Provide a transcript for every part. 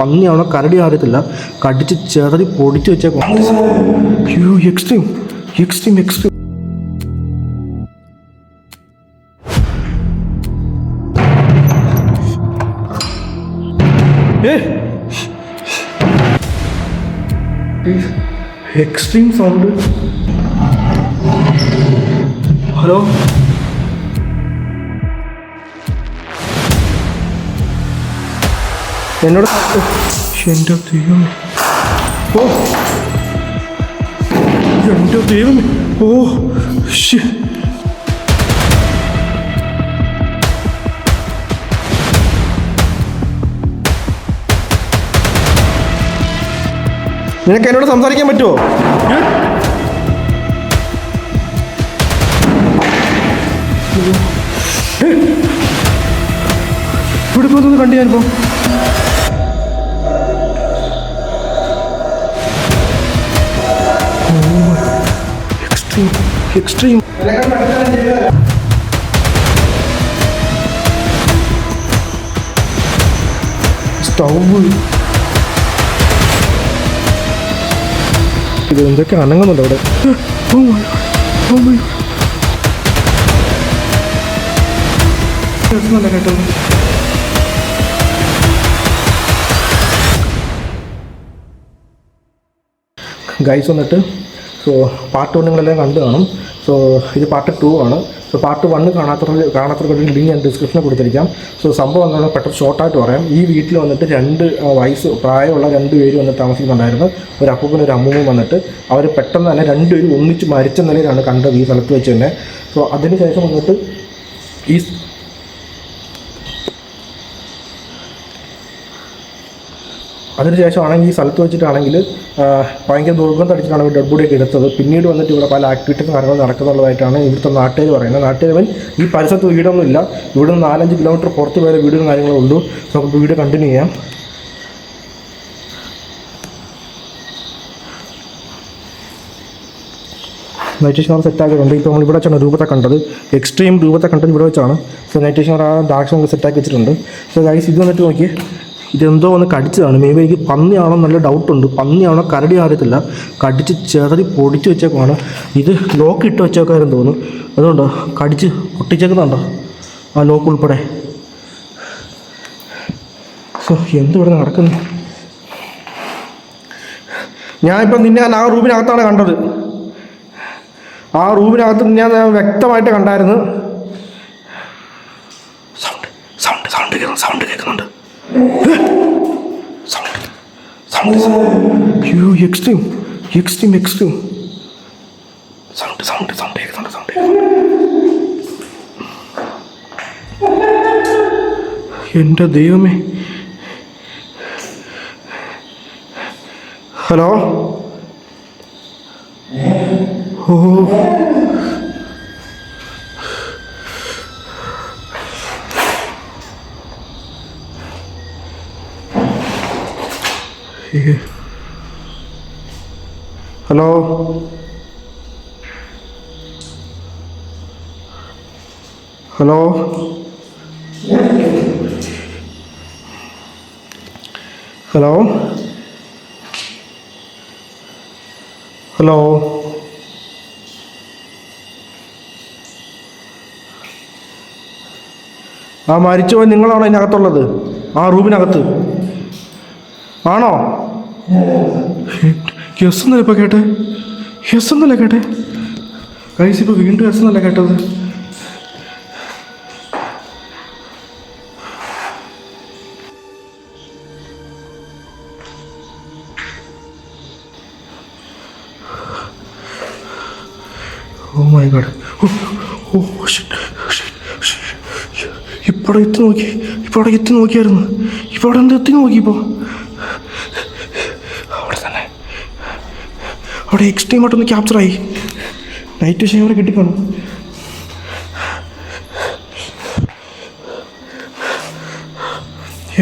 പന്നിയാണോ കരടി അറിയത്തില്ല, കടിച്ച് ചെറുതി പൊടിച്ച് വെച്ചേക്കും. Extreme extreme extreme. Extreme sound. Hello, എന്നോട് എൻ്റെ ദൈവമേ, ഓ എൻ്റെ ദൈവമേ, ഓ ശി. നിനക്ക് എന്നോട് സംസാരിക്കാൻ പറ്റുമോ? ഇവിടെ പോകുന്നത് കണ്ടു ഞാനിപ്പോ. Extreme extreme. സ്റ്റൗവ് ഇത് എന്തൊക്കെ അനങ്ങുന്നുണ്ട് അവിടെ. നല്ല കേട്ടോ. ഗൈസ് വന്നിട്ട് സോ പാർട്ട് 1 നിങ്ങളെല്ലാം കണ്ടു കാണും. സോ ഇത് പാർട്ട് 2 ആണ്. സോ പാർട്ട് 1 കാണാത്തവരുടെ ലിങ്ക് ഞാൻ ഡിസ്ക്രിപ്ഷനിൽ കൊടുത്തിരിക്കാം. സോ സംഭവം എന്താണ് പെട്ടെന്ന് ഷോർട്ടായിട്ട് പറയാം. ഈ വീട്ടിൽ വന്നിട്ട് 2 പ്രായമുള്ള 2 പേര് വന്നിട്ട് താമസിക്കുന്നുണ്ടായിരുന്നു. ഒരു അപ്പൂപ്പനും ഒരു അമ്മൂമ്മയും വന്നിട്ട് അവർ പെട്ടെന്ന് തന്നെ 2 പേരും ഒന്നിച്ച് മരിച്ച നിലയിലാണ് കണ്ടത് ഈ സ്ഥലത്ത് വെച്ച് തന്നെ. സോ അതിന് ശേഷം വന്നിട്ട് ഈ അതിനുശേഷമാണെങ്കിൽ ഈ സ്ഥലത്ത് വെച്ചിട്ടാണെങ്കിൽ ഭയങ്കര ദുർഗന്ധം അടിച്ചിട്ടാണ് ഡെഡ് ബോഡിയൊക്കെ എടുത്തത്. പിന്നീട് വന്നിട്ട് ഇവിടെ പല ആക്ടിവിറ്റീസും കാര്യങ്ങളും നടക്കുന്നുള്ളതായിട്ടാണ് ഇവിടുത്തെ നാട്ടുകാർ പറയുന്നത്. നാട്ടുകാരൻ ഈ പരിസരത്ത് വീടൊന്നുമില്ല, ഇവിടെ നിന്ന് 4-5 കിലോമീറ്റർ പുറത്ത് വരെ വീടും കാര്യങ്ങളും ഉള്ളൂ. നമുക്ക് വീട് കണ്ടിന്യൂ ചെയ്യാം. നൈറ്റ് ഷവർ സെറ്റാക്കിയിട്ടുണ്ട്. ഇപ്പോൾ നമ്മൾ ഇവിടെ വെച്ചാണ് രൂപത്തെ കണ്ടത്, എക്സ്ട്രീം രൂപത്തെ കണ്ടത് ഇവിടെ വെച്ചാണ്. സോ നൈറ്റ് ഷവർ ആ ഡാർക്ക് ഷവർ സെറ്റാക്കി വെച്ചിട്ടുണ്ട്. സോ ഗൈസ് ഇത് വന്നിട്ട് നോക്കി, ഇതെന്തോ ഒന്ന് കടിച്ചതാണ്. മേ ബി എനിക്ക് പന്നിയാണോ നല്ല ഡൗട്ടുണ്ട്. പന്നിയാണോ കരടി അറിയത്തില്ല, കടിച്ച് ചെറുതി പൊടിച്ച് വെച്ചേക്കുവാണ്. ഇത് ലോക്ക് ഇട്ട് വെച്ചേക്കാരെന്ന് തോന്നുന്നു. അതുകൊണ്ടോ കടിച്ച് പൊട്ടിച്ചേക്കുന്നുണ്ടോ ആ ലോക്ക് ഉൾപ്പെടെ. സോ എന്തിവിടെ നടക്കുന്നു? ഞാനിപ്പം നിന്നെ ആ റൂമിനകത്താണ് കണ്ടത്. ആ റൂമിനകത്ത് ഞാൻ വ്യക്തമായിട്ട് കണ്ടായിരുന്നു. സൗണ്ട് കേൾക്കുന്നുണ്ട്. എക്സ്ട്രീം എക്സ്ട്രീം എക്സ്ട്രീം സൗണ്ട് കേൾക്കുന്നുണ്ട്. എൻ്റെ ദൈവമേ. ഹലോ, ഓ ഹലോ, ഹലോ, ഹലോ, ഹലോ. ആ മരിച്ചുപോയി നിങ്ങളാണോ അതിനകത്തുള്ളത്? ആ റൂമിനകത്ത് ആണോ? യെസ് എന്നല്ലേ ഇപ്പോൾ കേട്ടെ? യെസ് എന്നല്ലേ കേട്ടെ? കൈസ് ഇപ്പോൾ വീണ്ടും യെസ് എന്നല്ലേ കേട്ടത്? Oh my god. Oh shit. ഇപ്പോൾ എത്തി നോക്കിയായിരുന്നു. ഇപ്പോൾ എന്താ എത്തി നോക്കിയപ്പോൾ അവിടെ എക്സ്ട്രീമായിട്ടൊന്ന് ക്യാപ്ചറായി. നൈറ്റ് വിഷയം അവിടെ കിട്ടിക്കാണും.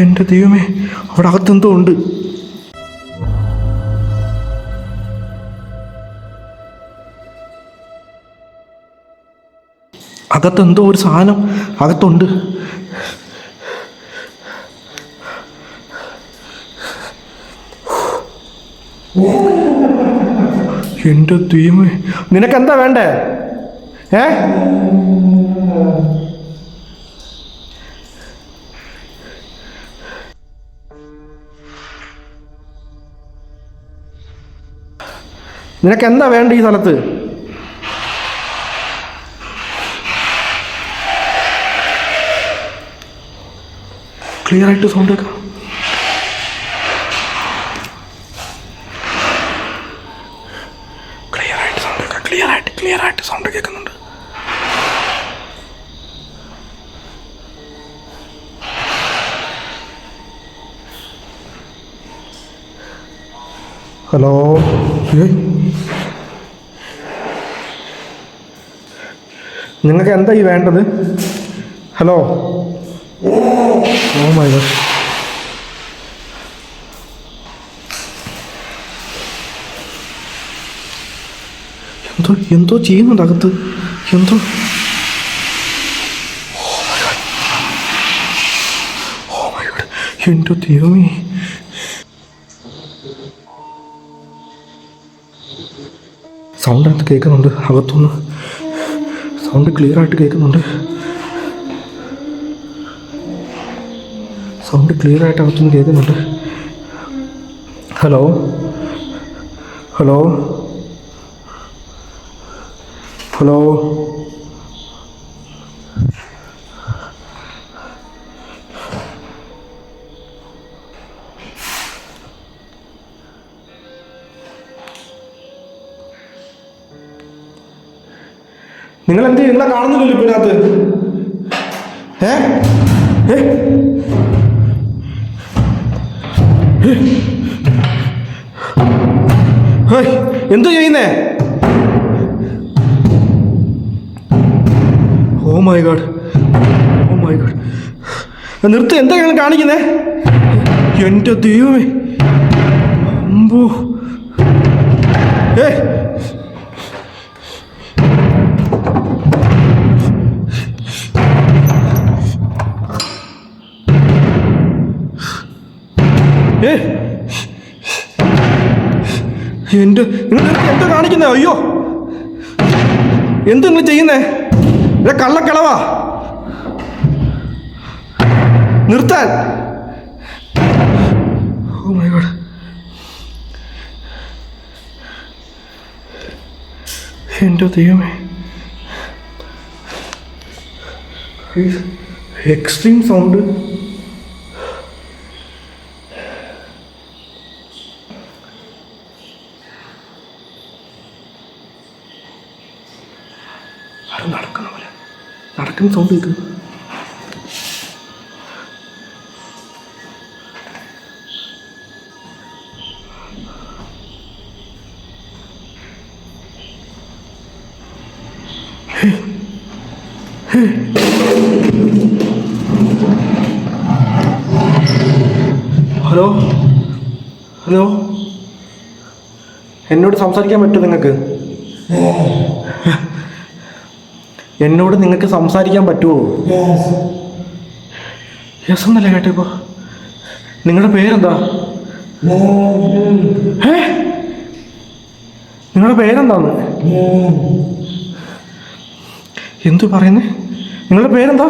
എൻ്റെ ദൈവമേ, അവിടെ അകത്തെന്തോ ഉണ്ട്. അകത്തെന്തോ ഒരു സാധനം അകത്തുണ്ട്. എൻ്റെ ദൈവമേ, നിനക്കെന്താ വേണ്ടേ? ഏ നിനക്കെന്താ വേണ്ട ഈ സ്ഥലത്ത്? ക്ലിയർ ആയിട്ട് സൗണ്ട് കേൾക്കാം. ക്ലിയർ ആയിട്ട് സൗണ്ട് കേൾക്കുന്നുണ്ട്. ഹലോ, നിങ്ങൾക്ക് എന്താ ഈ വേണ്ടത്? ഹലോ, ഓ മൈ ഗോഡ്, എന്തോ ചെയ്യുന്നുണ്ട് അകത്ത്. എന്തോ എൻ്റെ ദൈവമേ, സൗണ്ട് അകത്ത് കേൾക്കുന്നുണ്ട്. അകത്തുനിന്ന് സൗണ്ട് ക്ലിയർ ആയിട്ട് കേൾക്കുന്നുണ്ട്. സൗണ്ട് ക്ലിയർ ആയിട്ട് അകത്തുനിന്ന് കേൾക്കുന്നുണ്ട്. ഹലോ ഹലോ ഹലോ, നിങ്ങൾ എന്ത് നിങ്ങളെ കാണുന്നില്ലല്ലോ ഇതിനകത്ത്. എന്തോ ചെയ്യുന്നേ? Oh my god, oh my god, നിർത്ത്. എന്തൊക്കെയാണ് കാണിക്കുന്നേ? എൻ്റെ ദൈവമേ, അമ്പോ, എൻ്റെ നിങ്ങൾ എന്തോ കാണിക്കുന്നേ? അയ്യോ, എന്ത് നിങ്ങൾ ചെയ്യുന്നേ? കള്ളക്കളവാ, നിർത്താൻ. ഓ മൈ ഗോഡ്, എൻ്റെ ദൈവമേ, എക്സ്ട്രീം സൗണ്ട്. നടക്കുന്ന പോലെ, നടക്കുന്ന സൗണ്ട് കേൾക്കുന്നു. ഹലോ ഹലോ, എന്നോട് സംസാരിക്കാൻ പറ്റുമോ നിങ്ങൾക്ക്? എന്നോട് നിങ്ങൾക്ക് സംസാരിക്കാൻ പറ്റുമോ? യെസ് എന്നല്ലേ കേട്ടോ. നിങ്ങളുടെ പേരെന്താ? നിങ്ങളുടെ പേരെന്താന്ന്? എന്തു പറയുന്നേ? നിങ്ങളുടെ പേരെന്താ?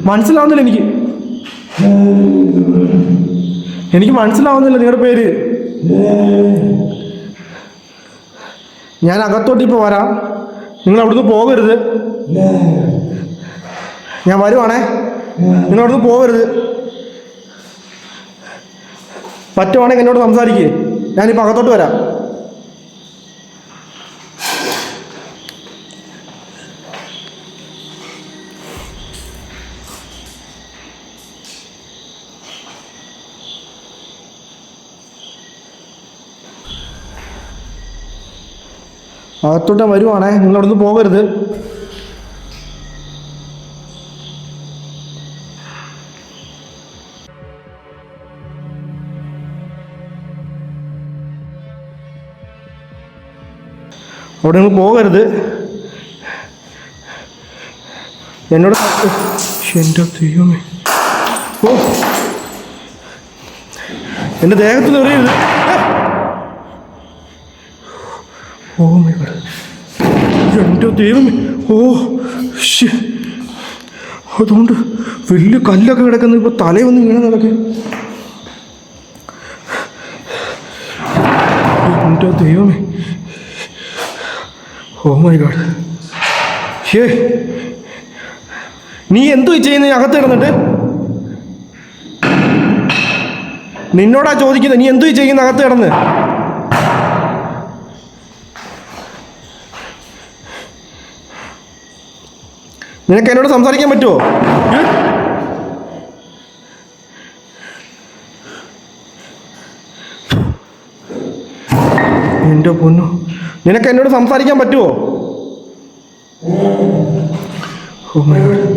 മനസ്സിലാവുന്നില്ല എനിക്ക് മനസ്സിലാവുന്നില്ല നിങ്ങളുടെ പേര്. ഞാൻ അകത്തോട്ട് ഇപ്പോൾ വരാം, നിങ്ങൾ അവിടുന്ന് പോകരുത്. ഞാൻ വരുവാണേ, നിങ്ങൾ അവിടുന്ന് പോകരുത്. പറ്റുവാണെങ്കിൽ എന്നോട് സംസാരിക്കേ, ഞാനിപ്പോൾ അകത്തോട്ട് വരാം. അകത്തോട്ട് വരുവാണേ, നിങ്ങൾ അവിടുന്ന് പോകരുത്. അവിടെ നിങ്ങൾ പോകരുത്. എന്നോട് എൻ്റെ ദൈവമേ, ഓ എൻ്റെ ദേഹത്തിൽ എറിയരുത്. ഓ മൈ ഗോഡ്, എൻ്റെ ദൈവമേ. ഓ ശ്ശേ, അതുകൊണ്ട് വലിയ കല്ലൊക്കെ കിടക്കുന്നത്. ഇപ്പോൾ തലയൊന്നും വീണതൊക്കെ. എൻ്റെ ദൈവമേ. Oh my god. നീ എന്തോ ചെയ്യുന്നത് അകത്ത് കിടന്നിട്ട്? നിന്നോടാ ചോദിക്കുന്നത്, നീ എന്തോ ചെയ്യുന്ന അകത്ത് കിടന്ന്? നിനക്ക് എന്നോട് സംസാരിക്കാൻ പറ്റുമോ? എൻ്റെ പൊന്നു, നിനക്ക് എന്നോട് സംസാരിക്കാൻ പറ്റുമോ? Oh my god.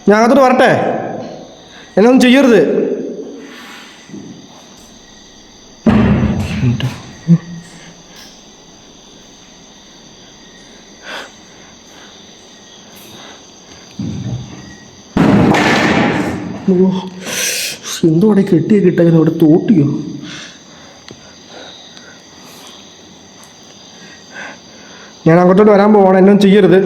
ഞാൻ അകത്തോട്ട് വരട്ടെ? എന്നൊന്നും ചെയ്യരുത്. എന്തോടെ കെട്ടിയ കിട്ടാൻ ഇവിടെ തോട്ടിയോ? ഞാൻ അങ്ങോട്ടോട്ട് വരാൻ പോവാണ്. എന്നൊന്നും ചെയ്യരുത്.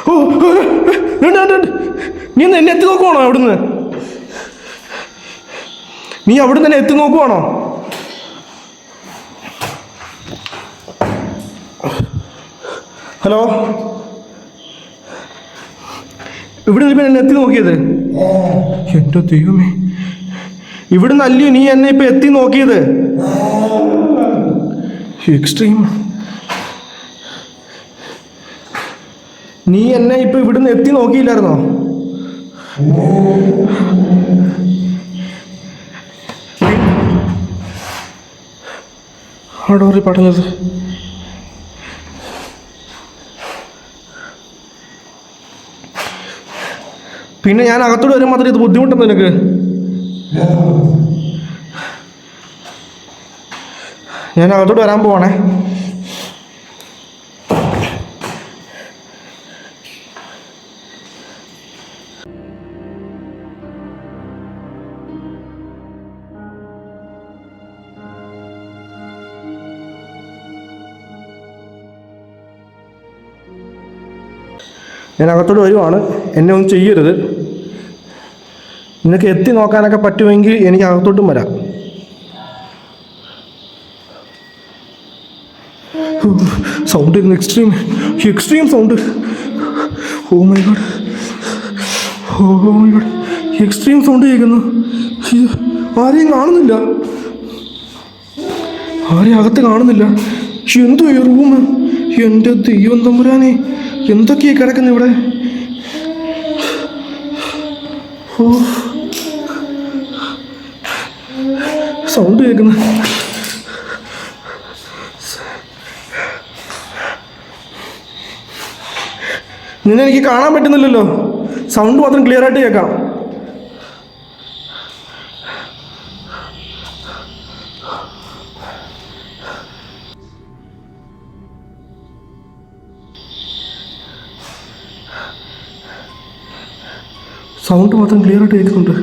ഓ, നീ ഒന്ന് എന്നെ എത്തി നോക്കുവാണോ അവിടുന്ന്? നീ അവിടുന്ന് തന്നെ എത്തി നോക്കുവാണോ? ഹലോ, ഇവിടെ നിന്ന് എന്നെ എത്തി നോക്കിയത്? എൻ്റെ ദൈവമേ, ഇവിടുന്ന് അല്ലയോ നീ എന്നെ ഇപ്പൊ എത്തി നോക്കിയത്? എക്സ്ട്രീം. നീ എന്നെ ഇപ്പൊ ഇവിടുന്ന് എത്തി നോക്കിയില്ലായിരുന്നോ? ആടോറി പറഞ്ഞത്. പിന്നെ ഞാൻ അകത്തോട് വരാൻ മാത്രമേ ഇത് ബുദ്ധിമുട്ടുന്നു നിനക്ക്? ഞാൻ അകത്തോട്ട് വരാൻ പോവാണേ. ഞാൻ അകത്തോട്ട് വരുവാണ്. എന്നെ ഒന്നും ചെയ്യരുത്. നിനക്ക് എത്തി നോക്കാനൊക്കെ പറ്റുമെങ്കിൽ എനിക്ക് അകത്തോട്ടും വരാം. Sound extreme sound. Oh my god, oh my god, extreme sound കേൾക്കുന്നു. ആരെയും കാണുന്നില്ല, ആരെയും അകത്ത് കാണുന്നില്ല. എന്തോ ഈ റൂം? എൻ്റെ ദൈവം തമ്പുരാനെ, എന്തൊക്കെയാ കിടക്കുന്നത് ഇവിടെ? ഓ, സൗണ്ട് കേൾക്കുന്നു. നിന്നെ എനിക്ക് കാണാൻ പറ്റുന്നില്ലല്ലോ. സൗണ്ട് മാത്രം ക്ലിയർ ആയിട്ട് കേൾക്കാം. സൗണ്ട് മാത്രം ക്ലിയർ ആയിട്ട് കേൾക്കുന്നുണ്ട്.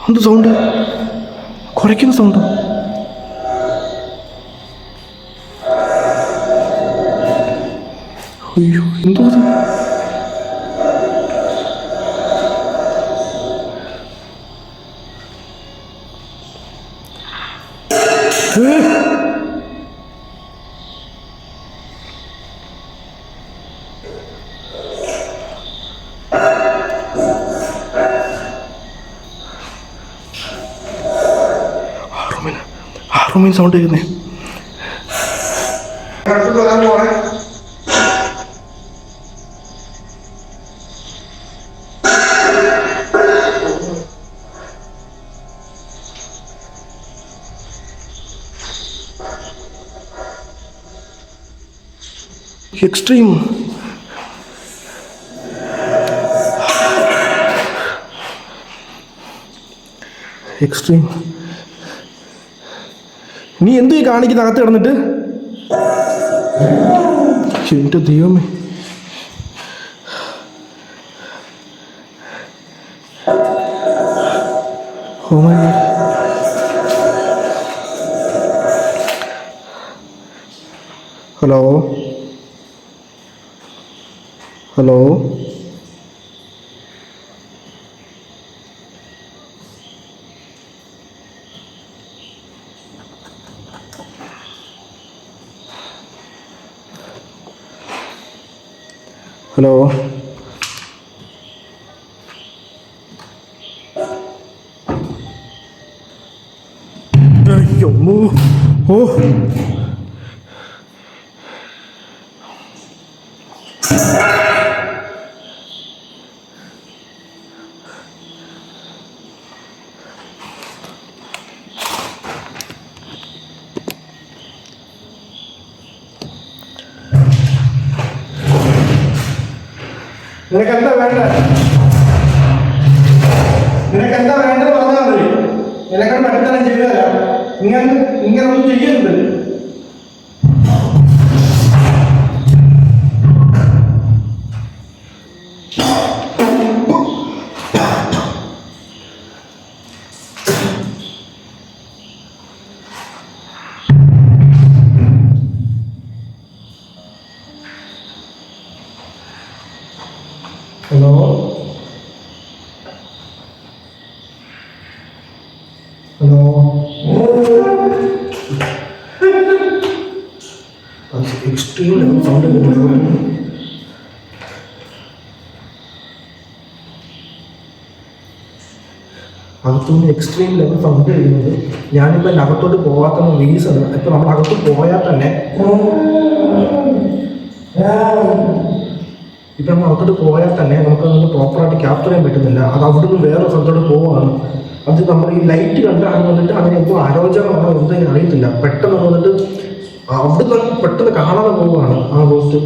എന്ത് സൗണ്ട്? കുറയ്ക്കുന്ന സൗണ്ടോ? അയ്യോ, എന്തോ അത്? റൂമിൽ സൗണ്ട് കേൾക്കുന്നേ. എക്സ്ട്രീം. എക്സ്ട്രീം. നീ എന്ത് കാണിക്കുന്ന അകത്ത് കിടന്നിട്ട്? എൻ്റെ ദൈവമേ. Oh my God. Hello hello hello. അയ്യോ ഓ. നിനക്കെന്താ വേണ്ട? നിനക്കെന്താ വേണ്ടത് പറഞ്ഞാൽ മതി. നിനക്ക് പെട്ടെന്ന് ചെയ്തു തരാം. ഇങ്ങനൊന്നും ചെയ്യരുത്. Hello hello. Extreme level sound കേട്ടിട്ടുണ്ട്. അകത്തുനിന്ന് എക്സ്ട്രീം ലെവൽ സൗണ്ട് കഴിയുന്നത്. ഞാനിപ്പോൾ എൻ്റെ അകത്തോട്ട് പോകാത്ത റീസൺ, ഇപ്പം നമ്മൾ അകത്തോട്ട് പോയാൽ തന്നെ ഇപ്പം നമ്മൾ അകത്തോട്ട് പോയാൽ തന്നെ നമുക്ക് പ്രോപ്പറായിട്ട് ക്യാപ്ചർ ചെയ്യാൻ പറ്റുന്നില്ല. അത് അവിടുന്ന് വേറെ സ്ഥലത്തോട്ട് പോവുകയാണ്. അത് നമ്മൾ ഈ ലൈറ്റ് കണ്ടാണ് വന്നിട്ട് അങ്ങനെ എന്തോ ആലോചനകളോ എന്തോ അറിയത്തില്ല. പെട്ടെന്ന് വന്നിട്ട് അവിടുന്ന് പെട്ടെന്ന് കാണാതെ പോവുകയാണ് ആ പോസ്റ്റ്.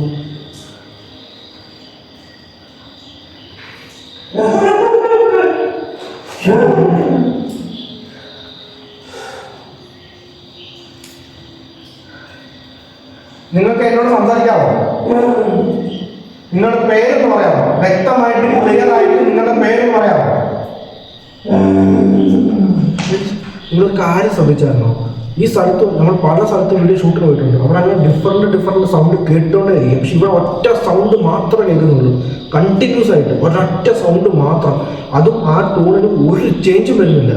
നിങ്ങൾക്ക് എന്നോട് സംസാരിക്കാമോ? നിങ്ങളുടെ പേരൊന്ന് പറയാമോ? വ്യക്തമായിട്ട് ക്ലിയർ ആയിട്ട് നിങ്ങളുടെ പേരൊന്ന് പറയാമോ? നിങ്ങളൊരു കാര്യം ശ്രദ്ധിച്ചായിരുന്നോ? ഈ സ്ഥലത്ത് നമ്മൾ പല സ്ഥലത്തും വീഡിയോ ഷൂട്ടിന് പോയിട്ടുണ്ട്. അവിടെ അങ്ങനെ ഡിഫറെൻറ്റ് സൗണ്ട് കേട്ടുകൊണ്ടേയിരിക്കും. പക്ഷെ ഇവിടെ ഒറ്റ സൗണ്ട് മാത്രമേ കേൾക്കുന്നുള്ളൂ. കണ്ടിന്യൂസ് ആയിട്ട് ഒരൊറ്റ സൗണ്ട് മാത്രം. അതും ആ ടൂണിന് ഒരു ചേഞ്ചും വരുന്നില്ല.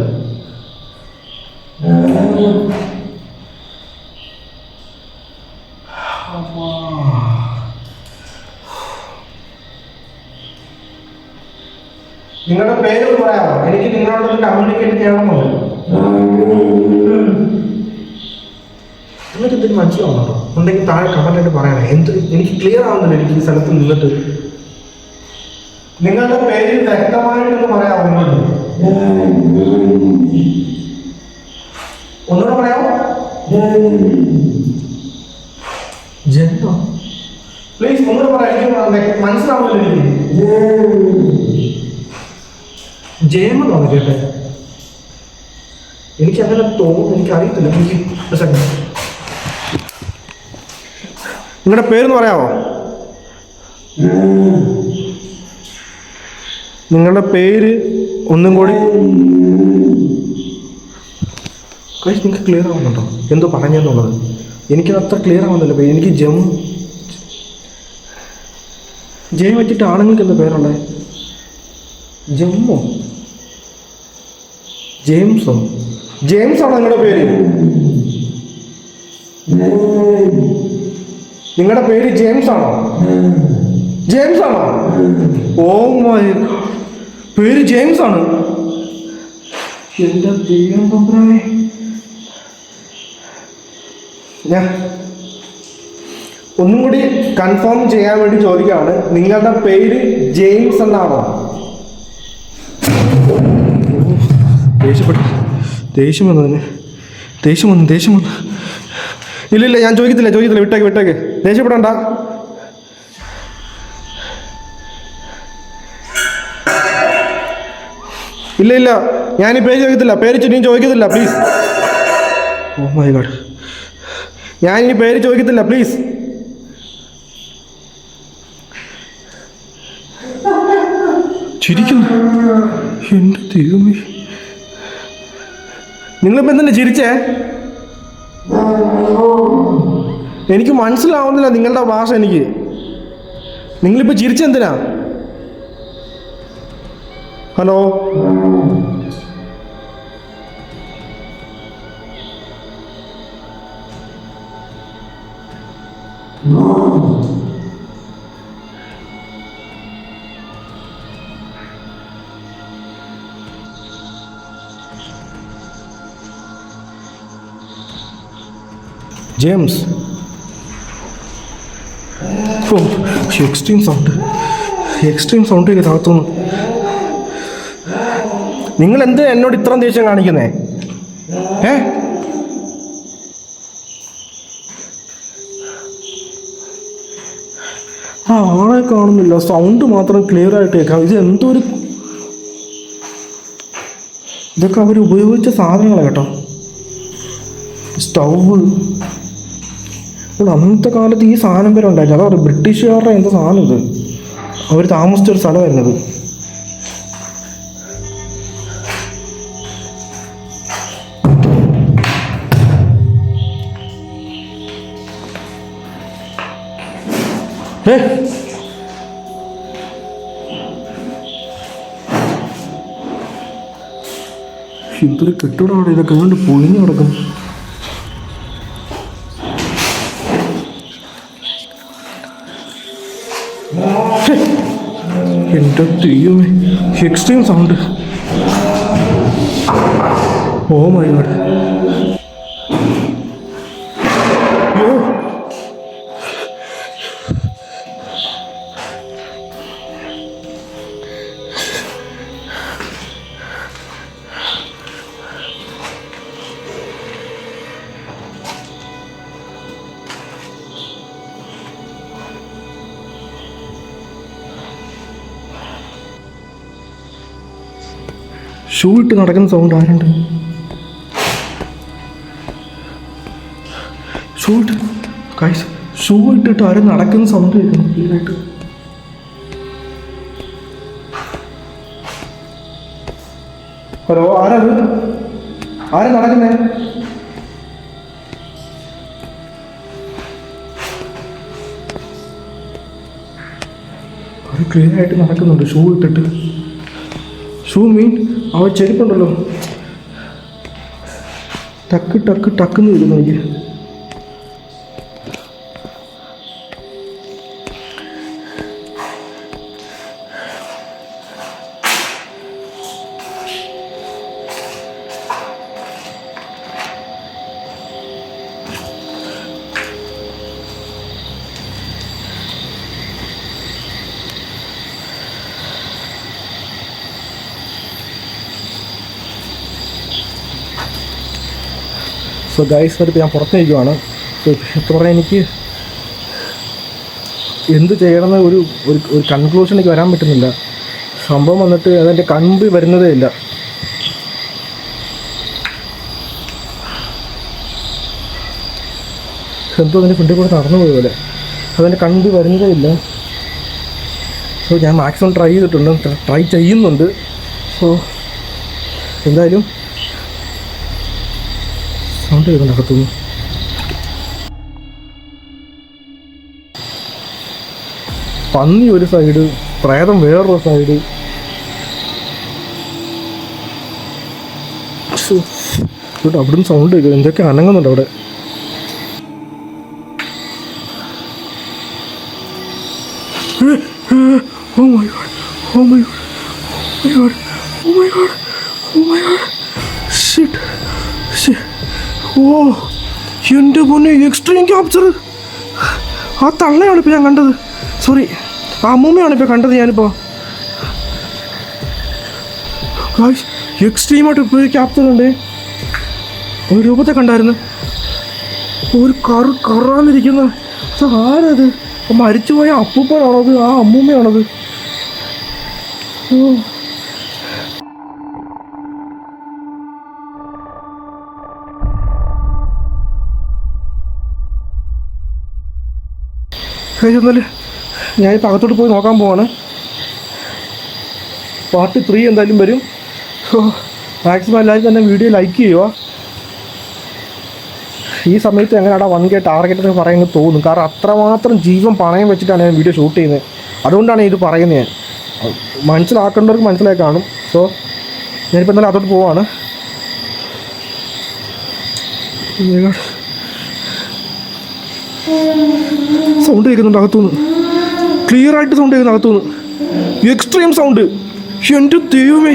നിങ്ങളുടെ പേര് പറയാമോ? എനിക്ക് നിങ്ങളോടൊന്ന് കമ്മ്യൂണിക്കേറ്റ് ചെയ്യണമെന്നുണ്ട്. നിങ്ങൾക്ക് എന്തെങ്കിലും മനസ്സിലാവുന്നുണ്ടോ? ഉണ്ടെങ്കിൽ താഴെ കമന്റായിട്ട് പറയണേ. എനിക്ക് ക്ലിയർ ആവുന്നില്ല. എനിക്ക് ഈ സ്ഥലത്ത് നിന്നിട്ട് നിങ്ങളുടെ പേര് വ്യക്തമായിട്ടൊന്ന് പറയാമോ? ഒന്നുകൂടെ പറയാമോ? ജനോ പ്ലീസ് ഒന്നുകൂടെ പറയാം. എനിക്ക് മനസ്സിലാവുന്നില്ല. എനിക്ക് ജയമെന്നാണ് കേട്ടെ. എനിക്ക് അങ്ങനെ തോന്നുന്നു. എനിക്കറിയത്തില്ല. എനിക്ക് ഒരു സെക്കൻഡ്. നിങ്ങളുടെ പേരെന്ന് പറയാമോ? നിങ്ങളുടെ പേര് ഒന്നും കൂടി നിങ്ങൾക്ക് ക്ലിയർ ആവുന്നുണ്ടോ? എന്തോ പറഞ്ഞെന്നുള്ളത് എനിക്കത് അത്ര ക്ലിയർ ആവുന്നില്ല. എനിക്ക് ജയം വെച്ചിട്ട് ആണുങ്ങൾക്ക് എന്താ പേരുള്ളത്? ജമ്മോ? ജെയിംസോ? ജെയിംസ് ആണോ നിങ്ങളുടെ പേര്? നിങ്ങളുടെ പേര് ജെയിംസ് ആണോ? ജെയിംസ് ആണോ? ഓ മൈ പേര് ജെയിംസ് ആണ്. എന്റെ ദൈവം തമ്പുരാനെ. ഞാൻ ഒന്നും കൂടി കൺഫേം ചെയ്യാൻ വേണ്ടി ചോദിക്കുകയാണ്. നിങ്ങളുടെ പേര് ജെയിംസ് എന്നാണോ? ദേഷ്യം വന്നു. ഇല്ല ഞാൻ ചോദിക്കത്തില്ല. വിട്ടേക്ക്. ദേഷ്യപ്പെടണ്ട. ഇല്ല ഇല്ല, ഞാൻ പേര് ചോദിക്കത്തില്ല, പേര് നീ ചോദിക്കത്തില്ല പ്ലീസ്. ഓ മൈ ഗോഡ്, ഞാനിനി പേര് ചോദിക്കത്തില്ല പ്ലീസ്. ചിരിക്കുന്നു, എൻ്റെ ദൈവമേ. നിങ്ങളിപ്പോൾ എന്തിനാ ചിരിച്ചേ? എനിക്ക് മനസ്സിലാവുന്നില്ല നിങ്ങളുടെ ഭാഷ. എനിക്ക് നിങ്ങളിപ്പോൾ ചിരിച്ചെന്തിനാ? Hello, James. ഓ എക്സ്ട്രീം സൗണ്ട് താത്തുന്നു. നിങ്ങൾ എന്തിനാ എന്നോട് ഇത്രയും ദേഷ്യം കാണിക്കുന്നേ? ആളെ കാണുന്നില്ല, സൗണ്ട് മാത്രം ക്ലിയർ ആയിട്ട് കേൾക്കാം. ഇത് എന്തൊരു, ഇതൊക്കെ അവർ ഉപയോഗിച്ച സാധനങ്ങളാണ് കേട്ടോ. സ്റ്റൗവ്, അന്നത്തെ കാലത്ത് ഈ സാധനം വരെ ഉണ്ടായിരുന്നു. അതാ പറയുക, ബ്രിട്ടീഷുകാരുടെ എന്താ സാധനം ഇത്, അവർ താമസിച്ചൊരു സ്ഥലമായിരുന്നത്. ഇതൊരു കെട്ടിടമാണ്, ഇതൊക്കെ കൊണ്ട് പൊളിഞ്ഞു കിടക്കും. എൻ്റെ ദൈവമേ, extreme sound. Oh my god. Shoe ഇട്ട് നടക്കുന്ന സൗണ്ട് ആരുണ്ട്? ഷൂ ഇട്ടിട്ട് ആരും നടക്കുന്ന സൗണ്ട് കേൾക്കണം ക്ലിയറായിട്ട്. ഹലോ, ആരാത്? ആരാ നടക്കുന്നേ? അവർ ക്ലിയർ ആയിട്ട് നടക്കുന്നുണ്ട് ഷൂ ഇട്ടിട്ട്. ഷൂ മീൻ അവൻ ചെരുപ്പുണ്ടല്ലോ, ടക്ക് ടക്ക് ടക്കെന്ന് വരുന്നു എനിക്ക്. സോ ഗൈസ്, അതിപ്പോൾ ഞാൻ പുറത്ത് നിൽക്കുവാണ്. സോ ഇപ്പോൾ പറഞ്ഞാൽ എനിക്ക് എന്ത് ചെയ്യണമെന്ന് ഒരു കൺക്ലൂഷനിലേക്ക് വരാൻ പറ്റുന്നില്ല. സംഭവം വന്നിട്ട് അതെൻ്റെ കൺമുമ്പിൽ വരുന്നതേ ഇല്ല. എന്തോ അതിൻ്റെ ഫ്രണ്ടിൽ കൂടെ നടന്നു പോയ പോലെ അതെൻ്റെ കൺമുമ്പിൽ വരുന്നതേ ഇല്ല. സോ ഞാൻ മാക്സിമം ട്രൈ ചെയ്യുന്നുണ്ട്. സോ എന്തായാലും സൗണ്ട് കേൾക്കുന്നുണ്ട് അകത്തുനിന്ന്. പന്നി ഒരു സൈഡ്, പ്രേതം വേറൊരു സൈഡ്. അവിടുന്ന് സൗണ്ട് കേൾക്കും, എന്തൊക്കെ അനങ്ങുന്നുണ്ട് അവിടെ. Oh my god, oh my god, oh my god, oh my god, oh my god, shit, shit. ഓ എൻ്റെ പൊന്നെ, എക്സ്ട്രീം ക്യാപ്ചർ. ആ തള്ളയാണ് ഇപ്പോൾ ഞാൻ കണ്ടത്. സോറി, ആ അമ്മൂമ്മയാണ് ഇപ്പോൾ കണ്ടത് ഞാനിപ്പോൾ. എക്സ്ട്രീമായിട്ട് ഇപ്പോൾ ക്യാപ്ചർ ഉണ്ട്. ഒരു രൂപത്തെ കണ്ടായിരുന്നു, ഒരു കറാന്നിരിക്കുന്ന. ആരത്? മരിച്ചുപോയ അപ്പൂപ്പനാണത്? ആ അമ്മൂമ്മയാണത്? ഓ ഗൈസ് എന്നാലും ഞാനിപ്പോൾ അകത്തോട്ട് പോയി നോക്കാൻ പോവാണ്. പാർട്ട് 3 എന്തായാലും വരും. സോ മാക്സിമം എല്ലാവരും തന്നെ വീഡിയോ ലൈക്ക് ചെയ്യുക. ഈ സമയത്ത് എങ്ങനെയാണ് 1K ടാർഗറ്റ് എന്ന് പറയുന്നത് തോന്നും. കാരണം അത്രമാത്രം ജീവൻ പണയം വെച്ചിട്ടാണ് ഞാൻ വീഡിയോ ഷൂട്ട് ചെയ്യുന്നത്. അതുകൊണ്ടാണ് ഇത് പറയുന്നത്. ഞാൻ മനസ്സിലാക്കേണ്ടവർക്ക് മനസ്സിലാക്കി കാണും. സോ ഞാനിപ്പോൾ എന്തായാലും അതോട്ട് പോവാണ്. സൗണ്ട് കേൾക്കുന്നുണ്ട് അകത്തുനിന്ന്, ക്ലിയർ ആയിട്ട് സൗണ്ട് കേൾക്കുന്നു അകത്തുനിന്ന്. Extreme sound. എൻ്റെ ദൈവമേ,